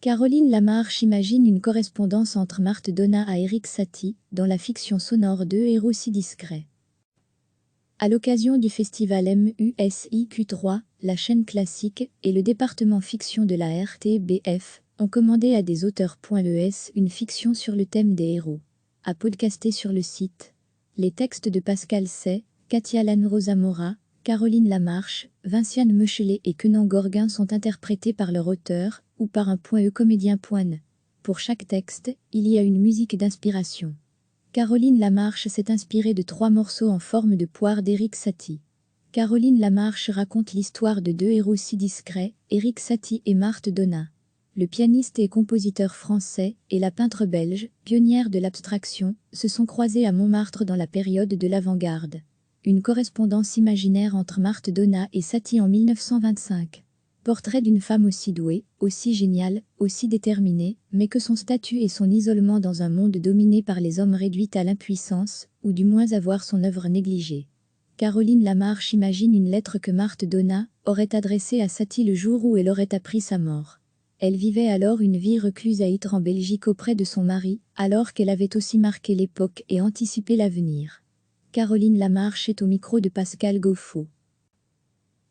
Caroline Lamarche imagine une correspondance entre Marthe Donat et Erik Satie, dans la fiction sonore Deux héros si discrets. À l'occasion du festival MUSIQ3, la chaîne classique et le département fiction de la RTBF ont commandé à des auteurs.es une fiction sur le thème des héros. À podcaster sur le site. Les textes de Pascal Say, Katia Lanrosa Mora, Caroline Lamarche, Vinciane Mechelet et Kenan Gorguin sont interprétés par leur auteur ou par un comédien. Pour chaque texte, il y a une musique d'inspiration. Caroline Lamarche s'est inspirée de 3 morceaux en forme de poire d'Erik Satie. Caroline Lamarche raconte l'histoire de 2 héros si discrets, Erik Satie et Marthe Donat. Le pianiste et compositeur français et la peintre belge, pionnière de l'abstraction, se sont croisés à Montmartre dans la période de l'avant-garde. Une correspondance imaginaire entre Marthe Donat et Satie en 1925. Portrait d'une femme aussi douée, aussi géniale, aussi déterminée, mais que son statut et son isolement dans un monde dominé par les hommes réduit à l'impuissance, ou du moins à voir son œuvre négligée. Caroline Lamarche imagine une lettre que Marthe Donat aurait adressée à Satie le jour où elle aurait appris sa mort. Elle vivait alors une vie recluse à Ytre en Belgique auprès de son mari, alors qu'elle avait aussi marqué l'époque et anticipé l'avenir. Caroline Lamarche est au micro de Pascal Gauffaut.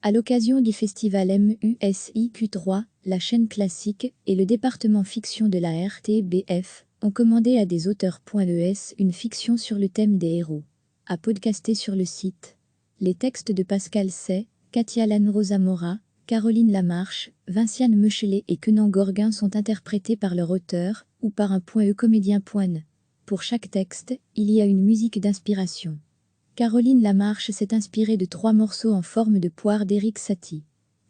À l'occasion du festival MUSIQ3, la chaîne classique et le département fiction de la RTBF ont commandé à des auteurs.es une fiction sur le thème des héros. À podcaster sur le site. Les textes de Pascal Say, Katia Lanrosa Mora, Caroline Lamarche, Vinciane Mechelet et Kenan Gorguin sont interprétés par leur auteur ou par un comédien. Pour chaque texte, il y a une musique d'inspiration. Caroline Lamarche s'est inspirée de 3 morceaux en forme de poire d'Erik Satie.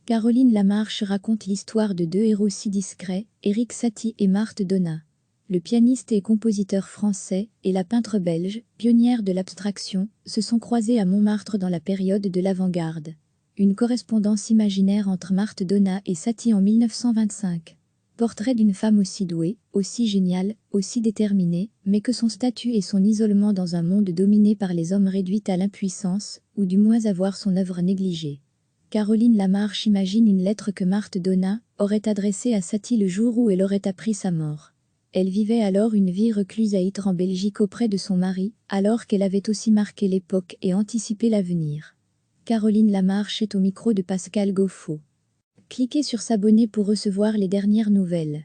Caroline Lamarche raconte l'histoire de 2 héros si discrets, Erik Satie et Marthe Donat. Le pianiste et compositeur français et la peintre belge, pionnière de l'abstraction, se sont croisés à Montmartre dans la période de l'avant-garde. Une correspondance imaginaire entre Marthe Donat et Satie en 1925. Portrait d'une femme aussi douée, aussi géniale, aussi déterminée, mais que son statut et son isolement dans un monde dominé par les hommes réduit à l'impuissance, ou du moins à voir son œuvre négligée. Caroline Lamarche imagine une lettre que Marthe Donat aurait adressée à Satie le jour où elle aurait appris sa mort. Elle vivait alors une vie recluse à Ytre en Belgique auprès de son mari, alors qu'elle avait aussi marqué l'époque et anticipé l'avenir. Caroline Lamarche est au micro de Pascal Gauffaut. Cliquez sur s'abonner pour recevoir les dernières nouvelles.